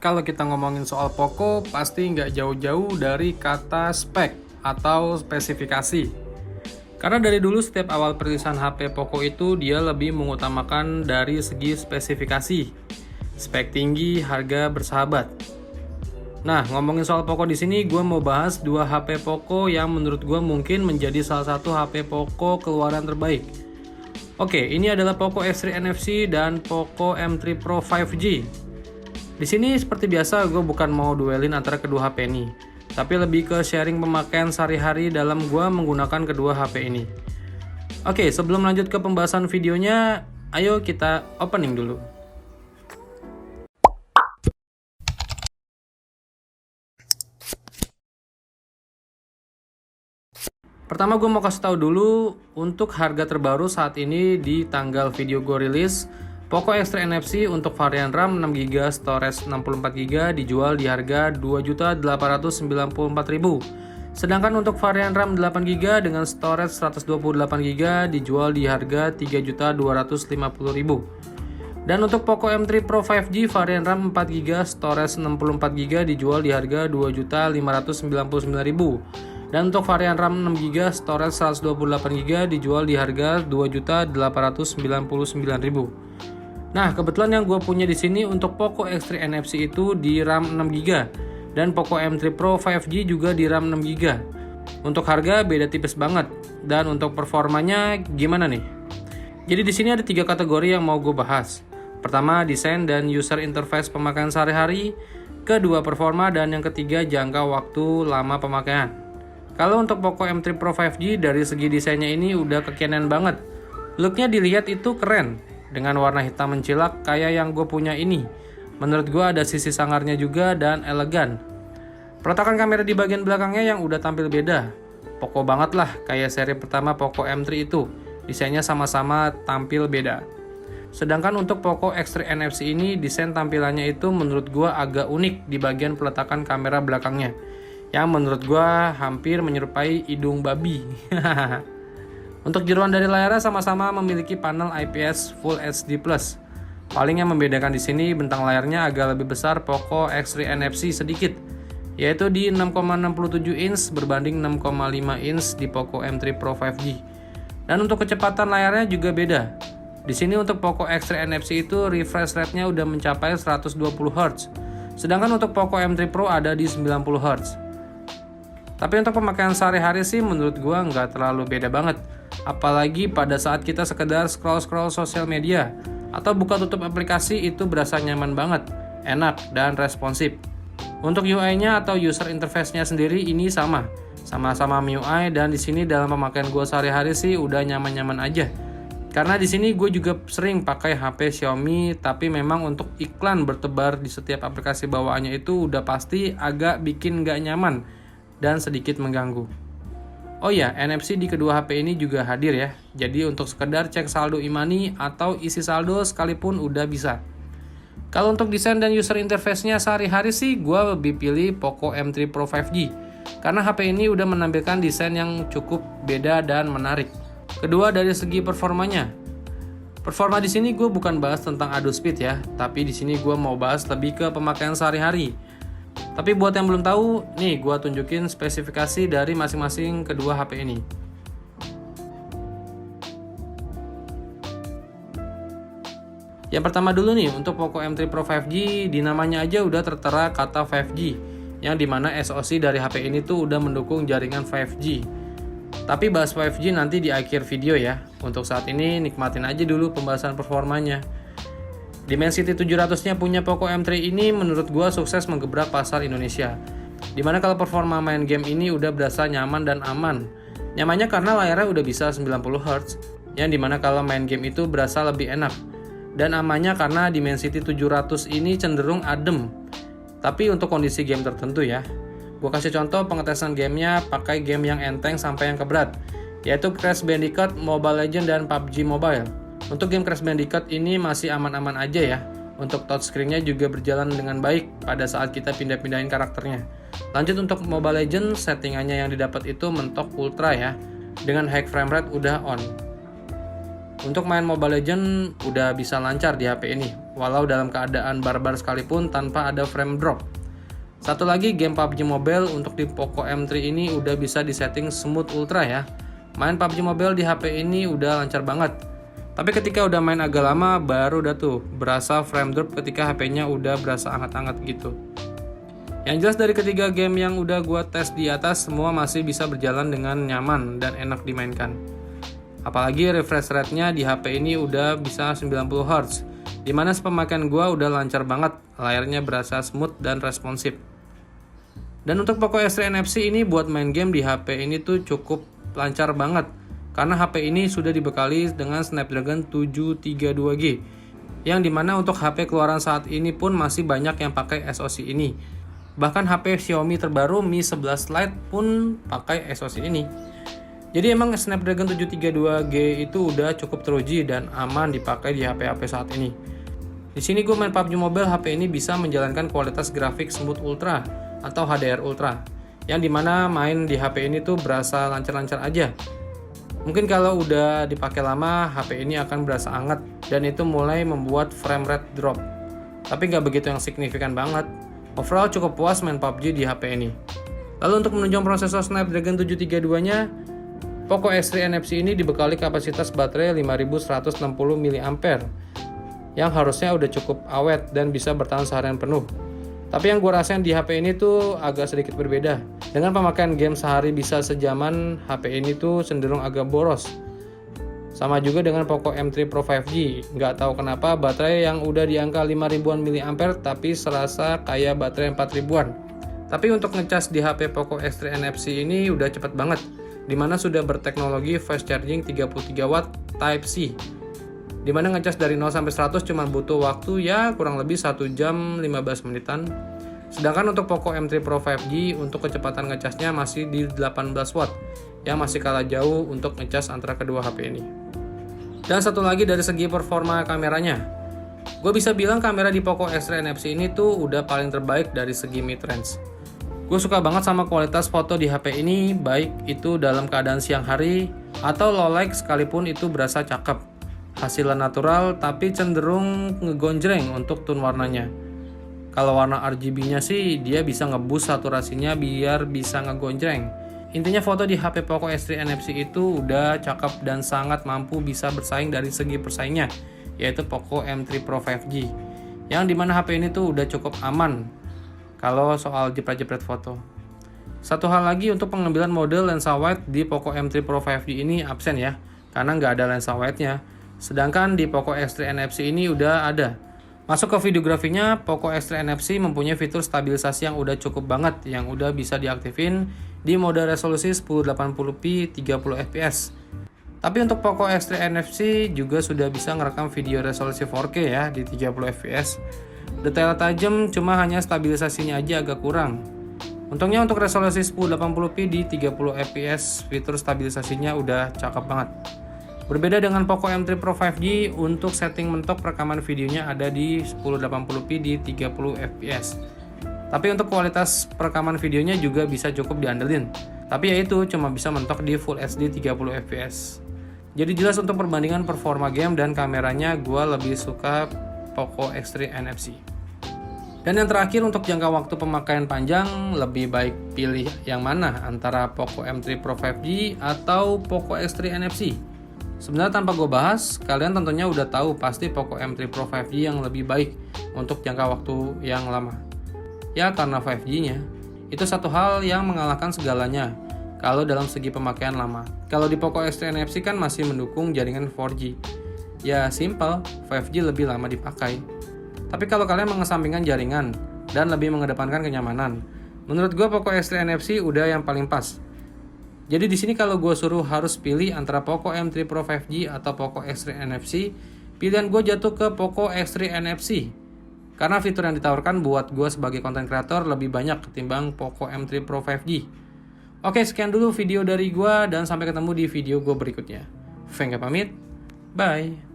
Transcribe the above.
Kalau kita ngomongin soal Poco, pasti nggak jauh-jauh dari kata spek atau spesifikasi. Karena dari dulu setiap awal perilisan HP Poco itu dia lebih mengutamakan dari segi spesifikasi. Spek tinggi, harga bersahabat. Nah, ngomongin soal Poco di sini, gue mau bahas dua HP Poco yang menurut gue mungkin menjadi salah satu HP Poco keluaran terbaik. Oke, ini adalah Poco X3 NFC dan Poco M3 Pro 5G. Di sini seperti biasa gue bukan mau duelin antara kedua HP ini, tapi lebih ke sharing pemakaian sehari-hari dalam gue menggunakan kedua HP ini. Oke, sebelum lanjut ke pembahasan videonya, ayo kita opening dulu. Pertama gue mau kasih tahu dulu untuk harga terbaru saat ini di tanggal video gue rilis. Poco X3 NFC untuk varian RAM 6GB, storage 64GB dijual di harga Rp2.894.000. Sedangkan untuk varian RAM 8GB dengan storage 128GB dijual di harga Rp3.250.000. Dan untuk Poco M3 Pro 5G varian RAM 4GB, storage 64GB dijual di harga Rp2.599.000. Dan untuk varian RAM 6GB, storage 128GB dijual di harga Rp2.899.000. Nah, kebetulan yang gue punya di sini untuk Poco X3 NFC itu di RAM 6GB dan Poco M3 Pro 5G juga di RAM 6GB. Untuk harga beda tipis banget, dan untuk performanya gimana nih? Jadi di sini ada 3 kategori yang mau gue bahas. Pertama, desain dan user interface pemakaian sehari-hari. Kedua, performa, dan yang ketiga, jangka waktu lama pemakaian. Kalau untuk Poco M3 Pro 5G dari segi desainnya ini udah kekinian banget. Looknya dilihat itu keren, dengan warna hitam mencilak kayak yang gue punya ini. Menurut gue ada sisi sangarnya juga dan elegan. Peletakan kamera di bagian belakangnya yang udah tampil beda. Poco banget lah kayak seri pertama Poco M3 itu. Desainnya sama-sama tampil beda. Sedangkan untuk Poco X3 NFC ini desain tampilannya itu menurut gue agak unik di bagian peletakan kamera belakangnya, yang menurut gue hampir menyerupai hidung babi. Untuk jeroan dari layarnya sama-sama memiliki panel IPS Full HD+. Paling yang membedakan di sini bentang layarnya agak lebih besar Poco X3 NFC sedikit, yaitu di 6,67 inch berbanding 6,5 inch di Poco M3 Pro 5G. Dan untuk kecepatan layarnya juga beda. Di sini untuk Poco X3 NFC itu refresh rate-nya udah mencapai 120 Hz, sedangkan untuk Poco M3 Pro ada di 90 Hz. Tapi untuk pemakaian sehari-hari sih menurut gua nggak terlalu beda banget. Apalagi pada saat kita sekedar scroll-scroll sosial media atau buka tutup aplikasi itu berasa nyaman banget, enak, dan responsif. Untuk UI-nya atau user interface-nya sendiri ini sama-sama MIUI, dan di sini dalam pemakaian gue sehari-hari sih udah nyaman-nyaman aja. Karena di sini gue juga sering pakai HP Xiaomi, tapi memang untuk iklan bertebar di setiap aplikasi bawaannya itu udah pasti agak bikin gak nyaman dan sedikit mengganggu. Oh ya, NFC di kedua HP ini juga hadir ya. Jadi untuk sekedar cek saldo e-money atau isi saldo sekalipun udah bisa. Kalau untuk desain dan user interface-nya sehari-hari sih gue lebih pilih Poco M3 Pro 5G. Karena HP ini udah menampilkan desain yang cukup beda dan menarik. Kedua, dari segi performanya. Performa di sini gue bukan bahas tentang adu speed ya, tapi di sini gue mau bahas lebih ke pemakaian sehari-hari. Tapi buat yang belum tahu, nih gue tunjukin spesifikasi dari masing-masing kedua HP ini. Yang pertama dulu nih, untuk Poco M3 Pro 5G, di namanya aja udah tertera kata 5G, yang dimana SoC dari HP ini tuh udah mendukung jaringan 5G. Tapi bahas 5G nanti di akhir video ya. Untuk saat ini nikmatin aja dulu pembahasan performanya. Dimensity 700-nya punya Poco M3 ini menurut gua sukses menggebrak pasar Indonesia. Dimana kalau performa main game ini udah berasa nyaman dan aman. Nyamannya karena layarnya udah bisa 90 Hz, yang dimana kalau main game itu berasa lebih enak. Dan amannya karena Dimensity 700 ini cenderung adem. Tapi untuk kondisi game tertentu ya. Gua kasih contoh pengetesan gamenya pakai game yang enteng sampai yang keberat, yaitu Crash Bandicoot Mobile Legends dan PUBG Mobile. Untuk game Crash Bandicoot ini masih aman-aman aja ya. Untuk touchscreen-nya juga berjalan dengan baik pada saat kita pindah-pindahin karakternya. Lanjut untuk Mobile Legends, settingannya yang didapat itu mentok ultra ya. Dengan high frame rate udah on. Untuk main Mobile Legends udah bisa lancar di HP ini, walau dalam keadaan barbar sekalipun tanpa ada frame drop. Satu lagi, game PUBG Mobile untuk di Poco M3 ini udah bisa disetting smooth ultra ya. Main PUBG Mobile di HP ini udah lancar banget. Tapi ketika udah main agak lama baru udah tuh berasa frame drop ketika HP-nya udah berasa hangat-hangat gitu. Yang jelas dari ketiga game yang udah gua tes di atas, semua masih bisa berjalan dengan nyaman dan enak dimainkan. Apalagi refresh rate-nya di HP ini udah bisa 90 Hz, dimana pemakaian gua udah lancar banget, layarnya berasa smooth dan responsif. Dan untuk Poco X3 NFC ini buat main game di HP ini tuh cukup lancar banget, karena HP ini sudah dibekali dengan Snapdragon 732G, yang dimana untuk HP keluaran saat ini pun masih banyak yang pakai SoC ini. Bahkan HP Xiaomi terbaru Mi 11 Lite pun pakai SoC ini. Jadi emang Snapdragon 732G itu udah cukup teruji dan aman dipakai di HP-HP saat ini. Di sini gue main PUBG Mobile, HP ini bisa menjalankan kualitas grafik Smooth Ultra atau HDR Ultra, yang dimana main di HP ini tuh berasa lancar-lancar aja. Mungkin kalau udah dipakai lama, HP ini akan berasa hangat dan itu mulai membuat frame rate drop. Tapi nggak begitu yang signifikan banget. Overall cukup puas main PUBG di HP ini. Lalu untuk menunjang prosesor Snapdragon 732-nya, Poco X3 NFC ini dibekali kapasitas baterai 5160 mAh yang harusnya udah cukup awet dan bisa bertahan seharian penuh. Tapi yang gue rasain di HP ini tuh agak sedikit berbeda. Dengan pemakaian game sehari bisa sejaman, HP ini tuh cenderung agak boros. Sama juga dengan Poco M3 Pro 5G. Nggak tahu kenapa baterai yang udah di angka 5000-an mAh tapi serasa kayak baterai 4000-an. Tapi untuk ngecas di HP Poco X3 NFC ini udah cepet banget, dimana sudah berteknologi fast charging 33 watt Type-C, dimana ngecas dari 0 sampai 100 cuma butuh waktu ya kurang lebih 1 jam 15 menitan. Sedangkan untuk Poco M3 Pro 5G untuk kecepatan ngecasnya masih di 18 watt, yang masih kalah jauh untuk ngecas antara kedua HP ini. Dan satu lagi dari segi performa kameranya, gue bisa bilang kamera di Poco X3 NFC ini tuh udah paling terbaik dari segi mid-range. Gue suka banget sama kualitas foto di HP ini, baik itu dalam keadaan siang hari atau low light sekalipun itu berasa cakep. Hasilnya natural tapi cenderung ngegonjreng untuk tone warnanya. Kalau warna RGB-nya sih dia bisa ngeboost saturasinya biar bisa ngegonjreng. Intinya foto di HP Poco X3 NFC itu udah cakep dan sangat mampu bisa bersaing dari segi persaingnya, yaitu Poco M3 Pro 5G. Yang dimana HP ini tuh udah cukup aman kalau soal jepret-jepret foto. Satu hal lagi, untuk pengambilan mode lensa wide di Poco M3 Pro 5G ini absen ya, karena nggak ada lensa wide-nya. Sedangkan di Poco X3 NFC ini udah ada. Masuk ke videografinya, Poco X3 NFC mempunyai fitur stabilisasi yang udah cukup banget, yang udah bisa diaktifin di mode resolusi 1080p 30 fps. Tapi untuk Poco X3 NFC juga sudah bisa ngerekam video resolusi 4K ya di 30 fps. Detail tajam, cuma hanya stabilisasinya aja agak kurang. Untungnya untuk resolusi 1080p di 30 fps, fitur stabilisasinya udah cakep banget. Berbeda dengan Poco M3 Pro 5G, untuk setting mentok rekaman videonya ada di 1080p di 30 fps. Tapi untuk kualitas perekaman videonya juga bisa cukup diandelin. Tapi ya itu cuma bisa mentok di Full HD 30 fps. Jadi jelas untuk perbandingan performa game dan kameranya, gue lebih suka Poco X3 NFC. Dan yang terakhir, untuk jangka waktu pemakaian panjang, lebih baik pilih yang mana antara Poco M3 Pro 5G atau Poco X3 NFC. Sebenarnya tanpa gue bahas, kalian tentunya udah tahu pasti Poco M3 Pro 5G yang lebih baik untuk jangka waktu yang lama. Ya karena 5G-nya itu satu hal yang mengalahkan segalanya kalau dalam segi pemakaian lama. Kalau di Poco X3 NFC kan masih mendukung jaringan 4G. Ya simple, 5G lebih lama dipakai. Tapi kalau kalian mengesampingkan jaringan dan lebih mengedepankan kenyamanan, menurut gue Poco X3 NFC udah yang paling pas. Jadi di sini kalau gue suruh harus pilih antara Poco M3 Pro 5G atau Poco X3 NFC, pilihan gue jatuh ke Poco X3 NFC. Karena fitur yang ditawarkan buat gue sebagai content creator lebih banyak ketimbang Poco M3 Pro 5G. Oke, sekian dulu video dari gue dan sampai ketemu di video gue berikutnya. Fengke pamit, bye.